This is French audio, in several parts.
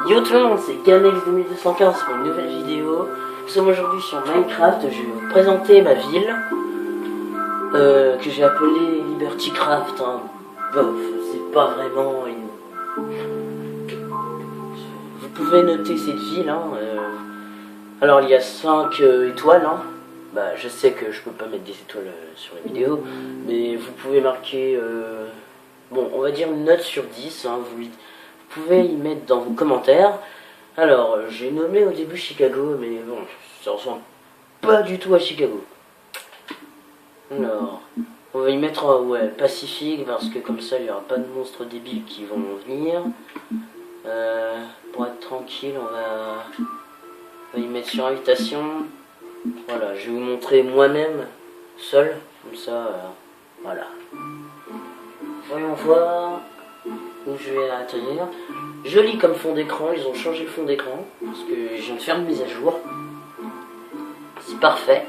Yo tout le monde, c'est Gamex2215 pour une nouvelle vidéo. Nous sommes aujourd'hui sur Minecraft. Je vais vous présenter ma ville que j'ai appelée Libertycraft. Bof, c'est pas vraiment une... Vous pouvez noter cette ville. Alors il y a 5 étoiles. Bah, je sais que je peux pas mettre des étoiles sur la vidéo, mais vous pouvez marquer... Bon, on va dire une note sur 10. Vous pouvez y mettre dans vos commentaires. Alors, j'ai nommé au début Chicago, mais bon, ça ressemble pas du tout à Chicago. Alors, on va y mettre ouais, Pacifique, parce que comme ça, il n'y aura pas de monstres débiles qui vont venir. Pour être tranquille, on va y mettre sur invitation. Voilà, je vais vous montrer moi-même, seul, comme ça, voilà. Voyons voir où je vais atterrir. Joli comme fond d'écran, ils ont changé le fond d'écran parce que je viens de faire une mise à jour. C'est parfait.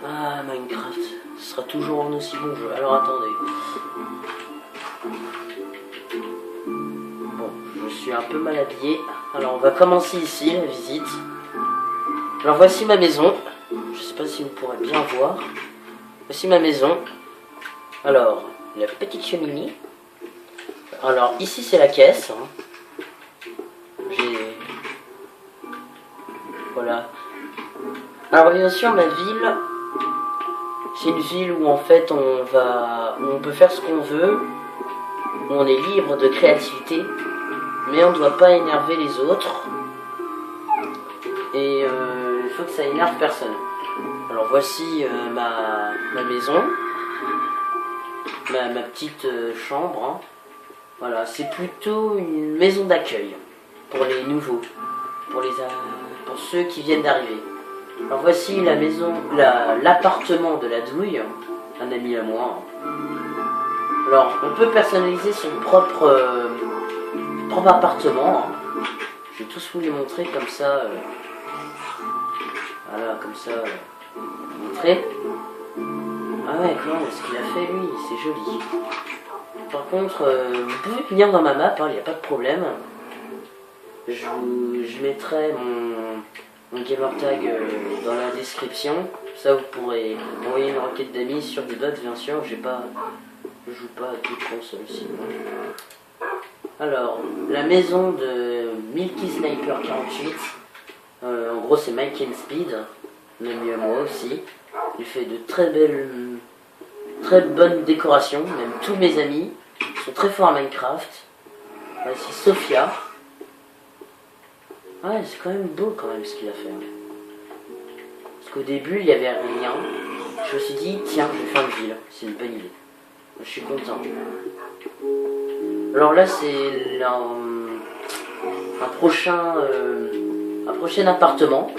Ah, Minecraft, ce sera toujours un aussi bon jeu. Alors attendez. Bon, je suis un peu mal habillé. Alors on va commencer ici la visite. Alors voici ma maison. Je sais pas si vous pourrez bien voir. Voici ma maison. Alors, la petite cheminée. Alors, ici c'est la caisse. J'ai... Voilà. Alors, bien sûr, ma ville, c'est une ville où en fait on peut faire ce qu'on veut, où on est libre de créativité, mais on ne doit pas énerver les autres. Et il faut que ça énerve personne. Alors voici ma maison, ma petite chambre. Voilà, c'est plutôt une maison d'accueil pour les nouveaux, pour ceux qui viennent d'arriver. Alors voici la maison, l'appartement de la douille, un ami à moi. Alors on peut personnaliser son propre appartement. Je vais tous vous les montrer comme ça. Voilà, comme ça. Montrer. Ah ouais, comment est-ce qu'il a fait lui? C'est joli. Par contre, vous pouvez venir dans ma map, il n'y a pas de problème. Je mettrai mon gamertag dans la description. Ça, vous pourrez envoyer une requête d'amis sur des dots, bien sûr. Je joue pas à toute console sinon. Alors, la maison de Milky Sniper 48. En gros, c'est Mike and Speed. On a mis à moi aussi. Il fait de très bonnes décorations. Même tous mes amis sont très forts à Minecraft. Voici Sophia. Ouais, c'est quand même beau quand même ce qu'il a fait. Parce qu'au début, il n'y avait rien. Je me suis dit, tiens, je vais faire une ville. C'est une bonne idée. Je suis content. Alors là, c'est un prochain appartement.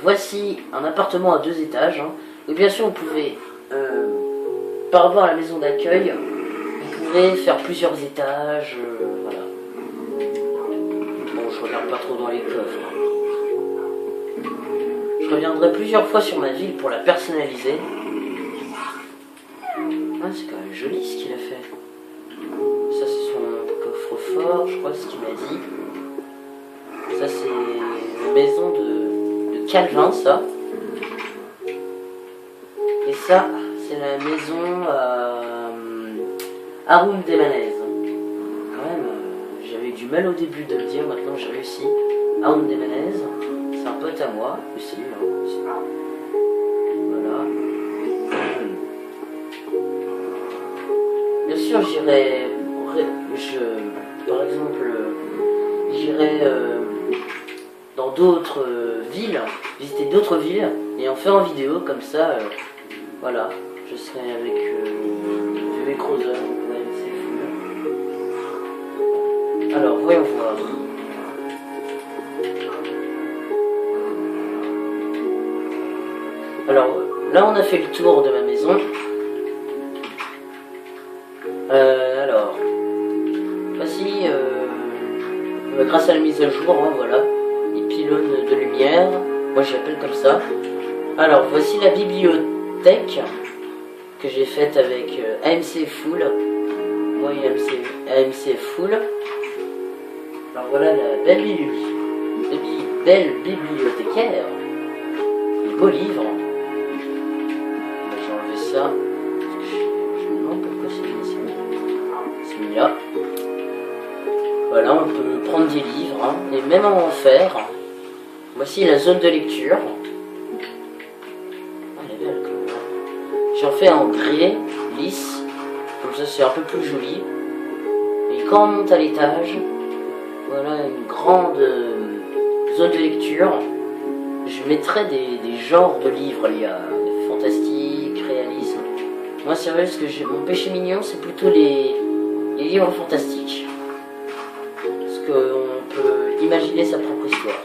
Voici un appartement à 2 étages. Et bien sûr, vous pouvez, par rapport à la maison d'accueil, vous pourrez faire plusieurs étages. Voilà. Bon, je regarde pas trop dans les coffres. Je reviendrai plusieurs fois sur ma ville pour la personnaliser. Ah, c'est quand même joli ce qu'il a fait. Ça, c'est son coffre-fort, je crois, ce qu'il m'a dit. Ça, c'est la maison de Calvin, ça. Et ça, c'est la maison Haroun Desmanez. Quand même, j'avais du mal au début de le dire, maintenant j'ai réussi. Haroun Desmanez, c'est un pote à moi aussi. Voilà. Bien sûr, par exemple, j'irai dans d'autres villes, visiter d'autres villes et en faire en vidéo comme ça. Voilà, je serai avec VV Crowser, ouais, c'est fou. Alors, voyons voir. Alors, là on a fait le tour de ma maison. Alors, voici, grâce à la mise à jour, voilà, les pylônes de lumière, moi j'appelle comme ça. Alors, voici la bibliothèque que j'ai faite avec AMC Full. moi AMCF full. Alors voilà la belle bibliothécaire. Les beaux livres. J'ai enlevé ça. Je me demande pourquoi c'est mis là. Voilà, on peut prendre des livres, hein, et même en faire. Voici la zone de lecture. Ah, elle est belle quand même. J'en fais en grès, lisse. Comme ça c'est un peu plus joli. Et quand on monte à l'étage, voilà une grande zone de lecture. Je mettrai des genres de livres. Il y a fantastique, réalisme. Moi c'est vrai parce que mon péché mignon c'est plutôt les livres fantastiques. Parce qu'on peut imaginer sa propre histoire.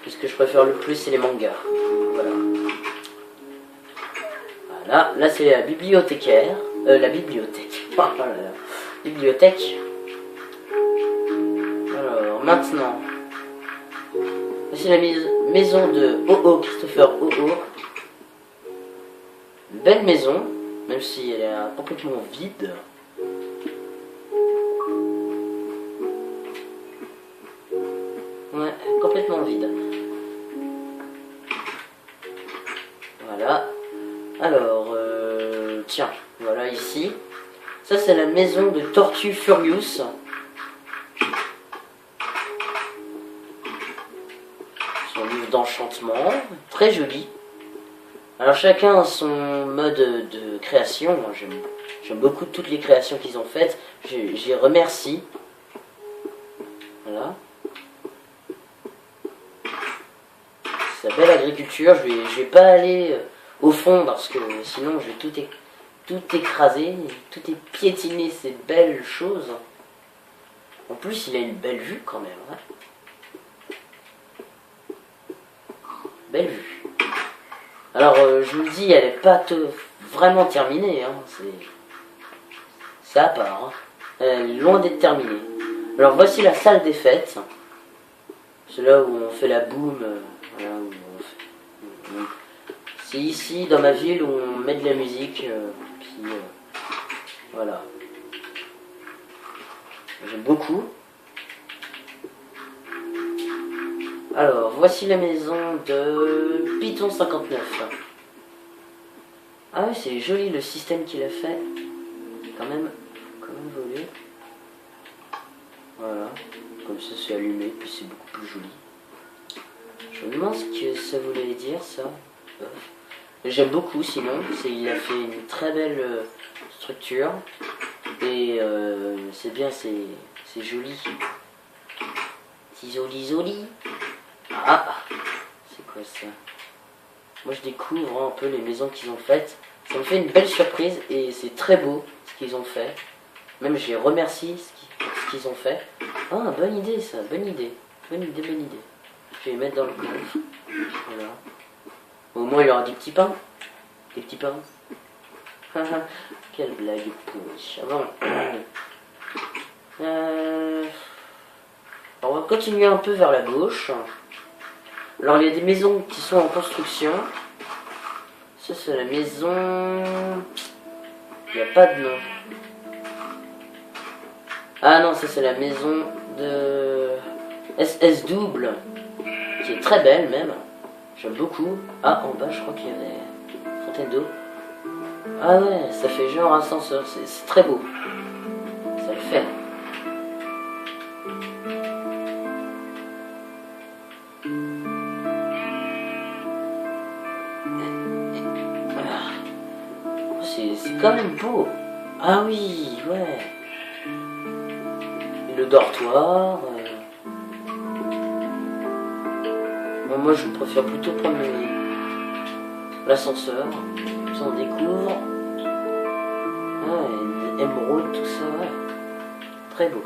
Ce que je préfère le plus c'est les mangas. Voilà. Voilà, là c'est la bibliothécaire. La bibliothèque. Bibliothèque. Alors maintenant, voici la maison de Oh Christopher Oh. Une belle maison, même si elle est complètement vide. Ouais, complètement vide. Voilà. Alors, tiens, voilà ici. Ça c'est la maison de Tortue Furious. Son livre d'enchantement, très joli. Alors chacun a son mode de création. J'aime beaucoup toutes les créations qu'ils ont faites. J'y remercie. Voilà. Sa belle agriculture. Je vais pas aller au fond parce que sinon je vais tout écraser, tout est piétiné ces belles choses. En plus il a une belle vue quand même. Hein. Belle vue. Alors je vous le dis, elle n'est pas vraiment terminée. Hein. C'est à part. Hein. Elle est loin d'être terminée. Alors voici la salle des fêtes. C'est là où on fait la boum. Voilà, c'est ici dans ma ville où on met de la musique. Voilà. J'aime beaucoup. Alors, voici la maison de Python 59. Ah oui, c'est joli le système qu'il a fait. Quand même volé. Voilà. Comme ça, c'est allumé, puis c'est beaucoup plus joli. Je me demande ce que ça voulait dire, ça. J'aime beaucoup, sinon. Il a fait une très belle structure. Et c'est bien, c'est joli. C'est joli. Ah, c'est quoi ça? Moi je découvre un peu les maisons qu'ils ont faites. Ça me fait une belle surprise et c'est très beau ce qu'ils ont fait. Même je les remercie ce qu'ils ont fait. Ah, bonne idée ça, bonne idée. Je vais les mettre dans le coffre. Voilà. Au moins il y aura des petits pains. Quelle blague pourrie. Bon. On va continuer un peu vers la gauche. Alors il y a des maisons qui sont en construction. Ça c'est la maison... Il n'y a pas de nom. Ah non, ça c'est la maison de SS Double. Qui est très belle même. J'aime beaucoup. Ah, en bas je crois qu'il y avait fontaine d'eau. Ah ouais, ça fait genre ascenseur. C'est très beau. Ça le fait. C'est quand même beau. Ah oui, ouais. Et le dortoir. Bon, moi je préfère plutôt prendre l'ascenseur. Comme ça on découvre. Ah, émeraude, tout ça, ouais. Très beau.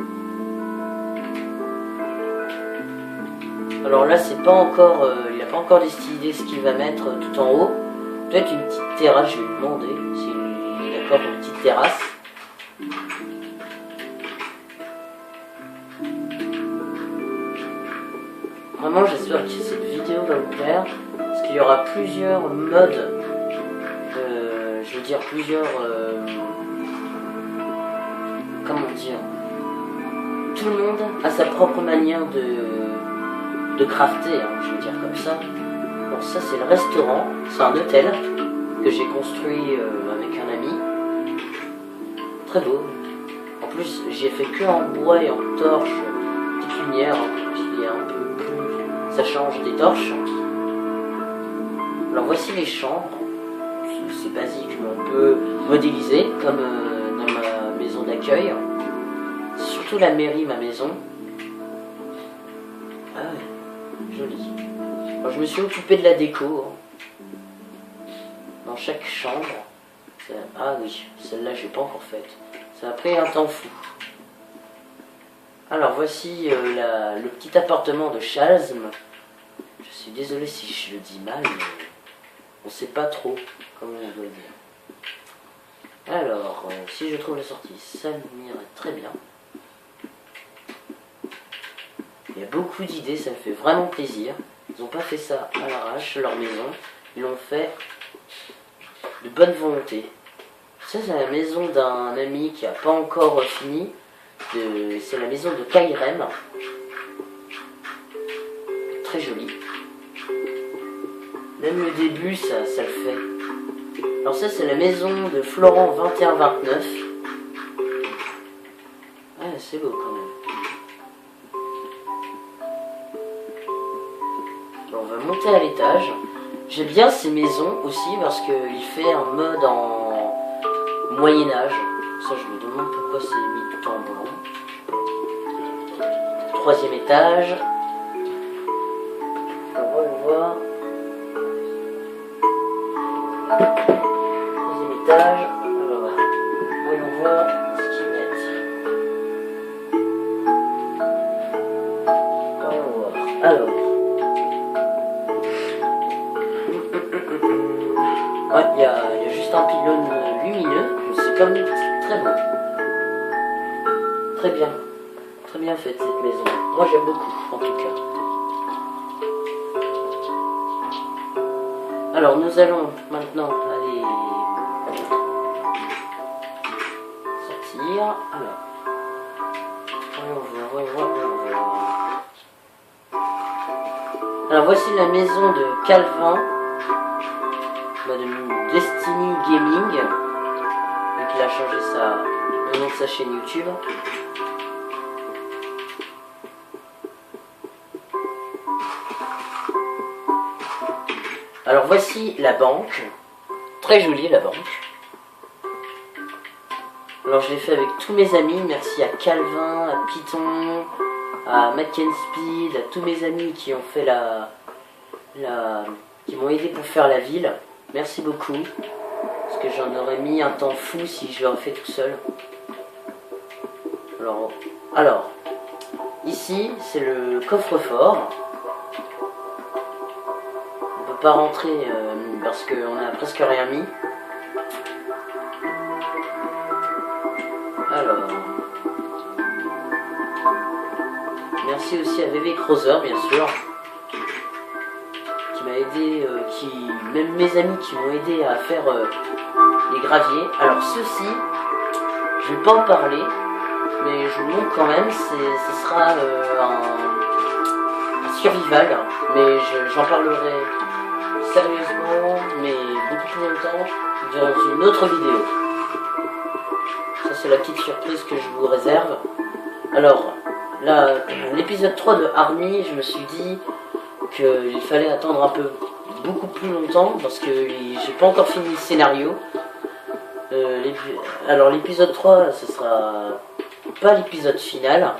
Alors là, c'est pas encore. Il n'a pas encore décidé ce qu'il va mettre tout en haut. Peut-être une petite terrasse, je vais lui demander s'il est d'accord pour une petite terrasse. Vraiment, j'espère que cette vidéo va vous plaire, parce qu'il y aura plusieurs modes, je veux dire plusieurs dire, tout le monde a sa propre manière de crafter, hein, je veux dire comme ça. Alors ça c'est le restaurant, c'est un hôtel que j'ai construit avec un ami. Très beau. En plus j'ai fait que en bois et en torche, petite lumière, qui est un peu plus... ça change des torches. Alors voici les chambres. C'est basique, mais on peut modéliser comme dans ma maison d'accueil. C'est surtout la mairie, ma maison. Ah ouais, joli. Alors, je me suis occupé de la déco. Dans chaque chambre. Ah oui, celle-là j'ai pas encore faite. Ça a pris un temps fou. Alors voici le petit appartement de Chasm. Je suis désolé si je le dis mal, mais on sait pas trop comment on doit dire. Alors, si je trouve la sortie, ça m'irait très bien. Il y a beaucoup d'idées, ça me fait vraiment plaisir. Ils n'ont pas fait ça à l'arrache, leur maison. Ils l'ont fait de bonne volonté. Ça, c'est la maison d'un ami qui n'a pas encore fini. C'est la maison de Kairem. Très jolie. Même le début, ça le fait. Alors ça, c'est la maison de Florent 2129. Ah, c'est beau quand même. Alors, on va monter à l'étage. J'aime bien ces maisons aussi parce qu'il fait un mode en Moyen-Âge. Ça, je me demande pourquoi c'est mis tout en blanc. 3e étage. On va le voir. 3e étage. Alors, voyons voir ce qu'ils mettent. Voyons voir. Alors. Ouais, il y a juste un pylône lumineux. C'est comme très beau. Très bien faite cette maison. Moi j'aime beaucoup en tout cas. Alors nous allons maintenant aller sortir. Alors, voyons voir. Alors voici la maison de Calvin, de Destiny Gaming. Donc il a changé le nom de sa chaîne YouTube. Alors voici la banque. Très jolie la banque. Alors je l'ai fait avec tous mes amis. Merci à Calvin, à Python, à Mackenspeed, à tous mes amis qui ont fait qui m'ont aidé pour faire la ville. Merci beaucoup. Parce que j'en aurais mis un temps fou si je l'aurais fait tout seul. Alors ici c'est le coffre-fort. On peut pas rentrer parce qu'on a presque rien mis. Alors, merci aussi à VV Crowser bien sûr, qui m'a aidé, même mes amis qui m'ont aidé à faire les graviers. Alors ceci, je vais pas en parler, mais je vous montre quand même. Ce sera un survival, mais j'en parlerai sérieusement, mais beaucoup plus longtemps dans une autre vidéo. Ça c'est la petite surprise que je vous réserve. Alors là, l'épisode 3 de Army, je me suis dit qu'il fallait attendre beaucoup plus longtemps parce que j'ai pas encore fini le scénario. Alors l'épisode 3, ce sera pas l'épisode final.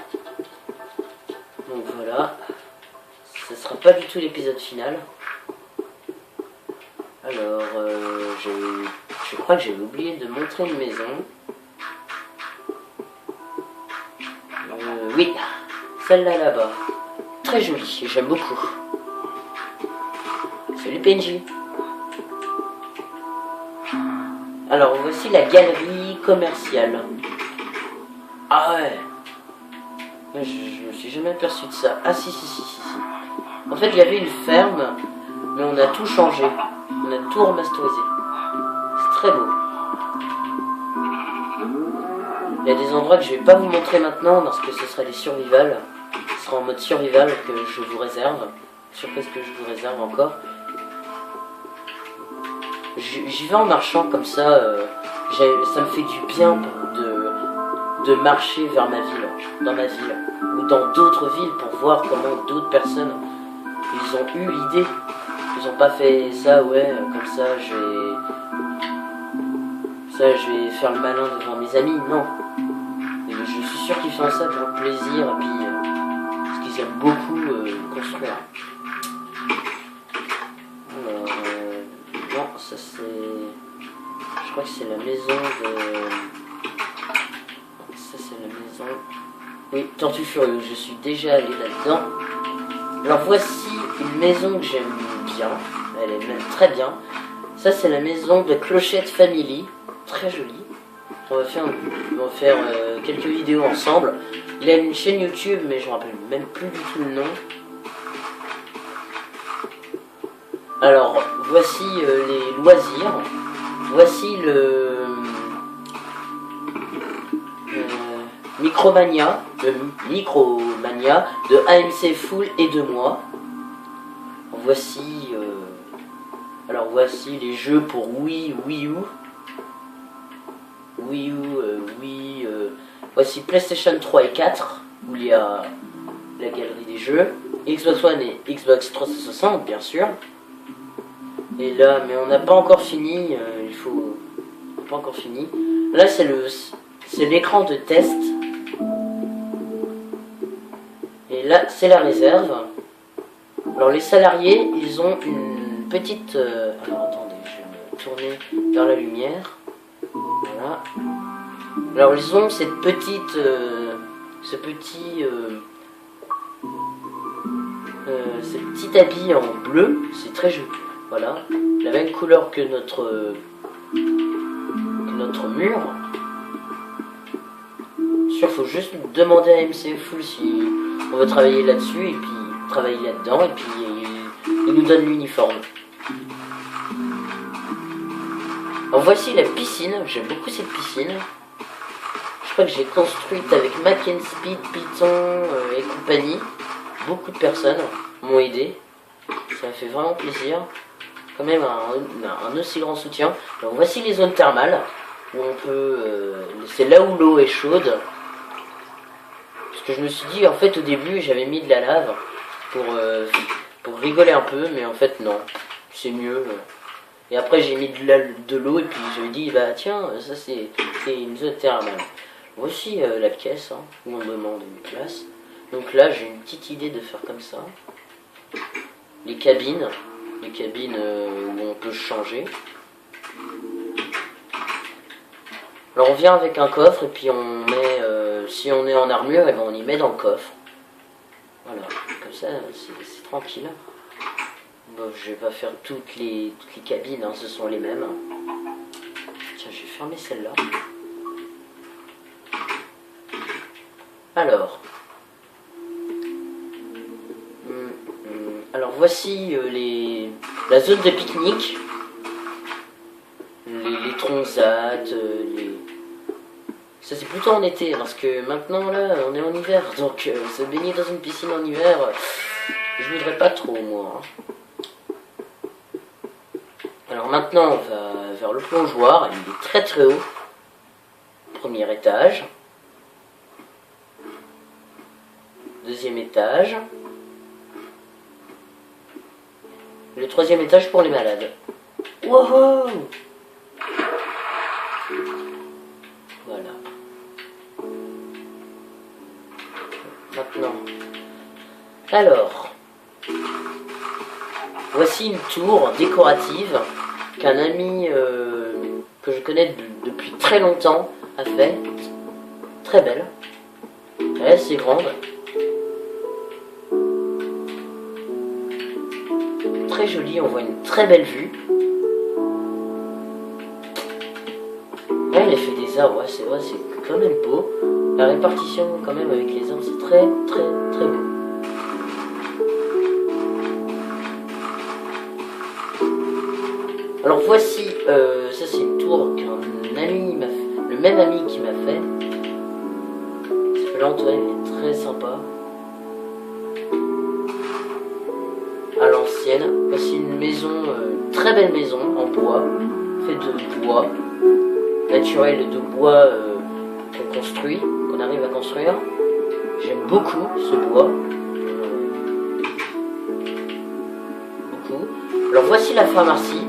Donc voilà, ce sera pas du tout l'épisode final. Alors je crois que j'ai oublié de montrer une maison. Oui, celle-là là-bas. Très jolie, j'aime beaucoup. Salut PNJ. Alors voici la galerie commerciale. Ah ouais. Je me suis jamais aperçu de ça. Ah si. En fait il y avait une ferme, mais on a tout changé. On a tout remasterisé. C'est très beau. Il y a des endroits que je vais pas vous montrer maintenant parce que ce sera les survival. Ce sera en mode survival que je vous réserve. Surprise que je vous réserve encore. J'y vais en marchant comme ça. Ça me fait du bien de marcher vers ma ville, dans ma ville, ou dans d'autres villes pour voir comment d'autres personnes ils ont eu l'idée. Ils ont pas fait ça, ouais, comme ça je vais faire le malin devant mes amis, non. Et je suis sûr qu'ils font ça pour le plaisir et puis parce qu'ils aiment beaucoup construire. Alors, non, ça c'est. Je crois que c'est la maison de. Ça c'est la maison. Oui, Tortue Furieux, je suis déjà allé là-dedans. Alors voici une maison que j'aime bien. Elle est même très bien. Ça c'est la maison de Clochette Family. Très jolie. On va faire quelques vidéos ensemble. Il a une chaîne YouTube, mais je me rappelle même plus du tout le nom. Alors, voici les loisirs. Voici le Micromania de AMC Full et de moi. Voici alors voici les jeux pour Wii U. Voici PlayStation 3 et 4 où il y a la galerie des jeux, Xbox One et Xbox 360 bien sûr. Et là, mais on n'a pas encore fini, pas encore fini. Là c'est l'écran de test. Et là c'est la réserve. Alors les salariés, ils ont une petite alors attendez, je vais me tourner vers la lumière. Voilà. Alors ils ont ce petit habit en bleu, c'est très joli. Voilà, la même couleur que notre mur. Sûr, faut juste demander à MC Full si on veut travailler là-dessus et puis travailler là-dedans et puis il nous donne l'uniforme. Alors voici la piscine, j'aime beaucoup cette piscine. Je crois que j'ai construite avec Speed, Python et compagnie. Beaucoup de personnes m'ont aidé. Ça m'a fait vraiment plaisir. Quand même un aussi grand soutien. Alors voici les zones thermales où on peut. C'est là où l'eau est chaude. Parce que je me suis dit en fait au début j'avais mis de la lave pour rigoler un peu, mais en fait non, c'est mieux. Et après j'ai mis de l'eau et puis je me dis bah tiens ça c'est une zone thermale. Voici la pièce où on demande une place. Donc là j'ai une petite idée de faire comme ça. Les cabines où on peut changer. Alors on vient avec un coffre et puis on met, si on est en armure, et ben on y met dans le coffre. Voilà, comme ça c'est tranquille. Bon, je vais pas faire toutes les cabines, ce sont les mêmes. Tiens, je vais fermer celle-là. Alors voici la zone de pique-nique, les transats, ça c'est plutôt en été parce que maintenant là on est en hiver, donc se baigner dans une piscine en hiver, je voudrais pas trop moi. Alors maintenant on va vers le plongeoir, il est très très haut, premier étage, deuxième étage. Le troisième étage pour les malades. Wow! Voilà. Maintenant. Alors. Voici une tour décorative qu'un ami que je connais depuis très longtemps a fait. Très belle. Elle est assez grande. Très jolie, on voit une très belle vue. Ouais, elle a fait des arbres, ouais, c'est vrai, c'est quand même beau. La répartition quand même avec les arbres, c'est très très très beau. Alors voici, ça c'est une tour qu'un ami m'a fait, le même ami qui m'a fait. L'Antoine est très sympa. À l'ancienne. Voici une maison, très belle maison en bois, faite de bois naturel, de bois qu'on construit, qu'on arrive à construire. J'aime beaucoup ce bois. Beaucoup. Alors voici la pharmacie.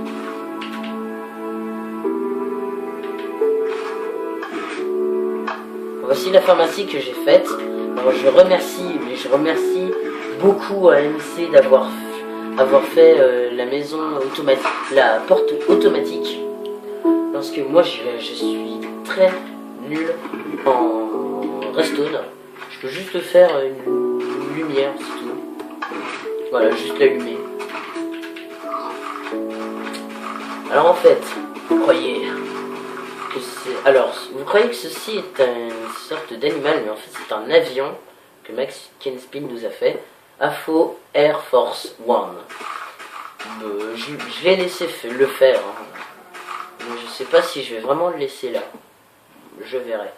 Voici la pharmacie que j'ai faite. Alors je remercie beaucoup à MC d'avoir fait la maison automatique, la porte automatique. Parce que moi je suis très nul en redstone. Je peux juste faire une lumière, c'est tout. Voilà, juste l'allumer. Alors en fait, vous croyez que ceci est une sorte d'animal, mais en fait c'est un avion que Max Kenspin nous a fait. AFO Air Force One. Je l'ai laissé le faire. Hein. Mais je sais pas si je vais vraiment le laisser là. Je verrai.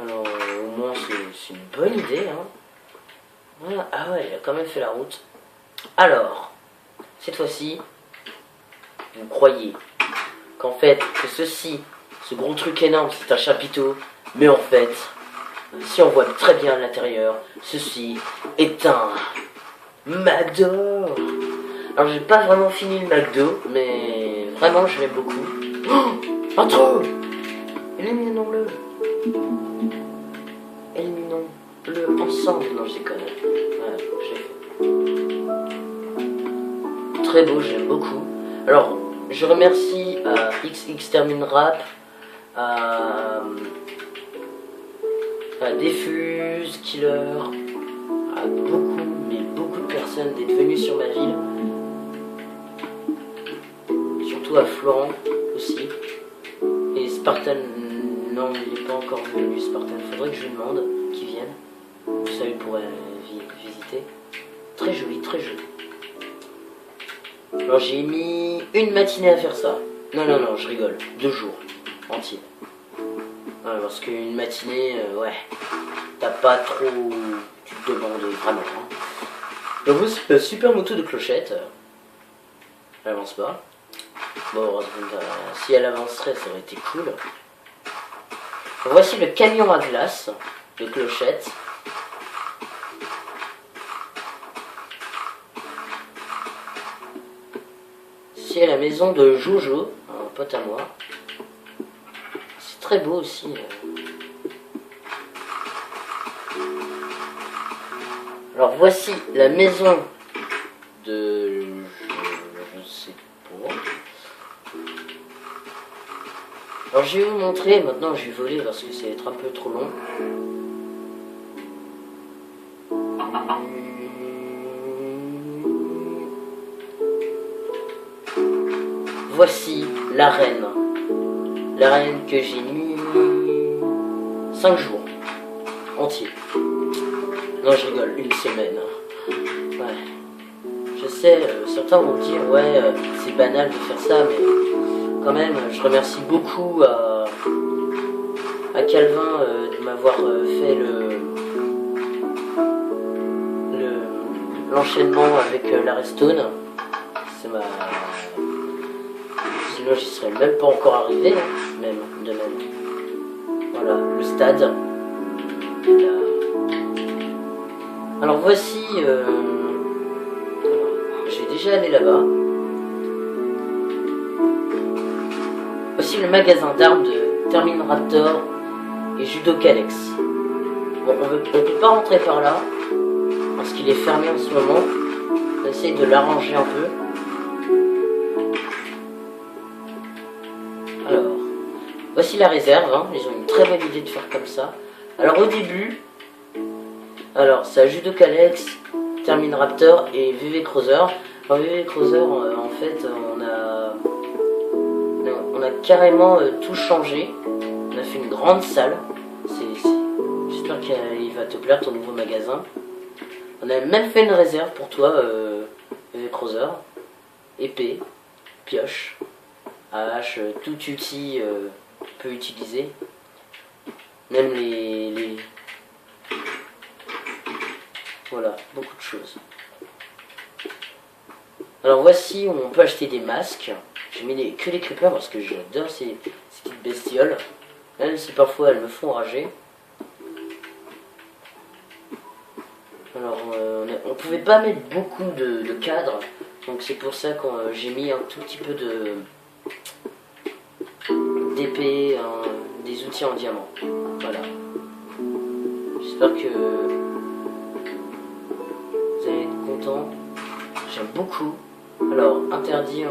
Alors au moins c'est une bonne idée. Hein. Voilà. Ah ouais, il a quand même fait la route. Alors, cette fois-ci, vous croyez qu'en fait, que ce gros truc énorme, c'est un chapiteau, mais en fait, si on voit très bien à l'intérieur, ceci est un McDo. Alors j'ai pas vraiment fini le McDo, mais vraiment je l'aime beaucoup. Oh, un trou. Éliminons-le. Éliminons-le ensemble. Non, je déconne. Ouais, j'ai fait. Très beau, j'aime beaucoup. Alors, je remercie XX Termine Rap, à Defuse, Killer, à beaucoup de personnes d'être venues sur ma ville. Surtout à Florent aussi. Et Spartan, non, il n'est pas encore venu, Spartan. Faudrait que je lui demande qu'il vienne. Ça, il pourrait visiter. Très joli, très joli. Alors j'ai mis une matinée à faire ça. Non, je rigole. 2 jours entiers. Ouais, parce qu'une matinée, ouais, t'as pas trop... Tu te demandes vraiment. Hein. Donc voici la super moto de Clochette. Elle avance pas. Bon, si elle avancerait, ça aurait été cool. Voici le camion à glace de Clochette. C'est la maison de Jojo, un pote à moi. C'est très beau aussi. Alors voici la maison de... Je sais pas. Alors je vais vous montrer, maintenant je vais voler parce que ça va être un peu trop long. Voici l'arène. L'arène que j'ai mis 5 jours entiers. Non, je rigole, 1 semaine. Ouais. Je sais, certains vont dire, ouais, c'est banal de faire ça, mais quand même, je remercie beaucoup à Calvin de m'avoir fait l'enchaînement avec la Redstone. C'est ma... Sinon j'y serais même pas encore arrivé, hein, de même. Voilà, le stade. Là. Alors voici... j'ai déjà allé là-bas. Voici le magasin d'armes de Termin Raptor et Judocalex. Bon, on peut pas rentrer par là, parce qu'il est fermé en ce moment. On essaye de l'arranger un peu. Alors, voici la réserve, hein. Ils ont une très bonne idée de faire comme ça. Alors au début, c'est Judocalex, Termin Raptor et VV Cruiser. Alors VV Cruiser, en fait, on a carrément tout changé. On a fait une grande salle. J'espère qu'il va te plaire ton nouveau magasin. On a même fait une réserve pour toi, VV Cruiser. Épée, pioche, hache, tout outil peut utiliser. Même les beaucoup de choses. Alors voici où on peut acheter des masques. J'ai mis que les creepers parce que j'adore ces petites bestioles. Même si parfois elles me font rager. Alors on pouvait pas mettre beaucoup de cadres. Donc c'est pour ça que j'ai mis un tout petit peu d'épée, des outils en diamant. Voilà. J'espère que vous allez être contents. J'aime beaucoup. Alors, interdit.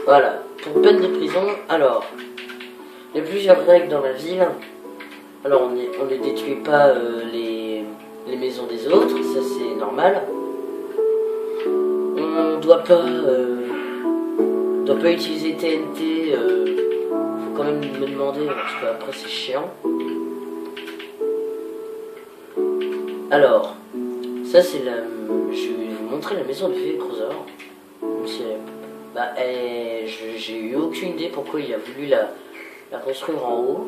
Voilà. Pour peine de prison, alors, il y a plusieurs règles dans la ville. Alors, on ne détruit pas les maisons des autres, ça c'est normal. On doit pas utiliser TNT. Faut quand même me demander parce qu'après c'est chiant. Alors, ça c'est la. Je vais vous montrer la maison de Velcrosor. J'ai eu aucune idée pourquoi il a voulu la construire en haut,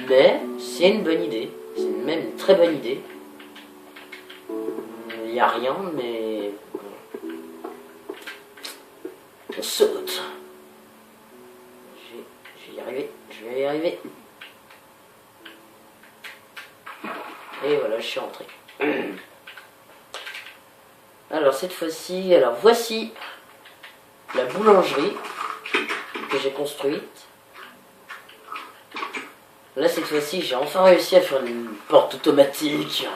mais c'est une bonne idée. C'est même une très bonne idée. Il n'y a rien, mais on saute. Je vais y arriver. Je vais y arriver. Et voilà, je suis rentré. Alors cette fois-ci, voici la boulangerie que j'ai construite. Là cette fois-ci, j'ai enfin réussi à faire une porte automatique.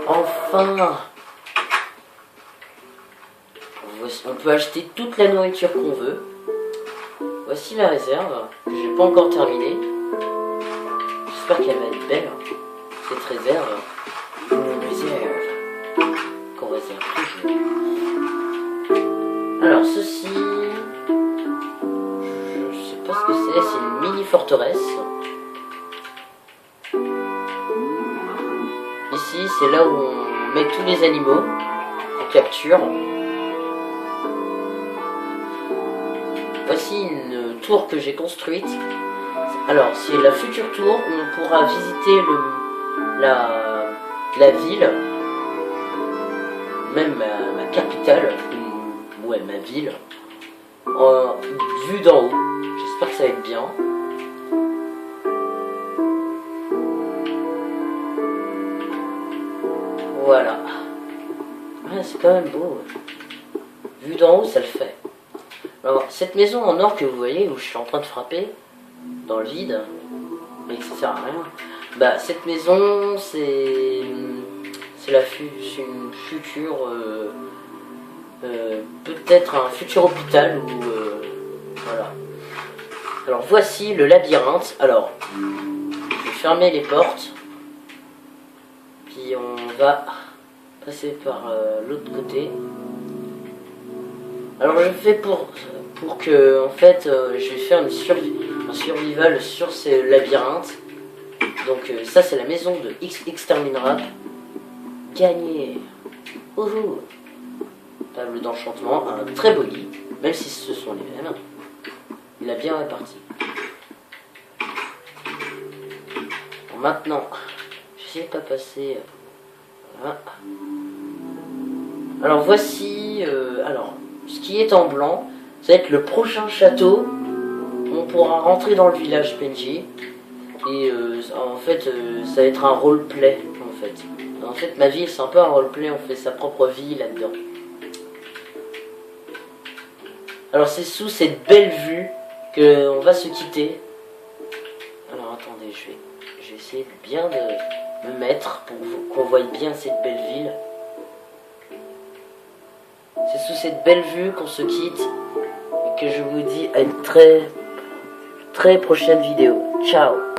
Enfin. On peut acheter toute la nourriture qu'on veut. Voici la réserve que j'ai pas encore terminée. J'espère qu'elle va être belle. Cette réserve. Une réserve qu'on réserve toujours. Alors ceci, je sais pas ce que c'est une mini forteresse. Ici c'est là où on met tous les animaux qu'on capture. Voici une tour que j'ai construite. Alors c'est la future tour où on pourra visiter la ville, même ma capitale. Ouais, ma ville, vue d'en haut. J'espère que ça va être bien. Voilà. Ouais, c'est quand même beau. Vue d'en haut, ça le fait. Alors, cette maison en or que vous voyez, où je suis en train de frapper, dans le vide, mais que ça sert à rien. Bah, cette maison, c'est une future... peut-être un futur hôpital ou voilà. Alors voici le labyrinthe. Alors je vais fermer les portes, puis on va passer par l'autre côté. Alors je fais pour que en fait je vais faire un survival sur ce labyrinthe. Donc ça c'est la maison de Exterminera. Gagné. Ouhou. Table d'enchantement, un très beau lit, même si ce sont les mêmes. Il a bien réparti. Bon, maintenant, j'essaie de pas passer. Voilà. Alors voici, ce qui est en blanc, ça va être le prochain château. On pourra rentrer dans le village PNJ. Et en fait, ça va être un roleplay. En fait, ma ville, c'est un peu un roleplay. On fait sa propre vie là-dedans. Alors c'est sous cette belle vue qu'on va se quitter. Alors attendez, je vais essayer de bien de me mettre pour qu'on voie bien cette belle ville. C'est sous cette belle vue qu'on se quitte et que je vous dis à une très très prochaine vidéo. Ciao.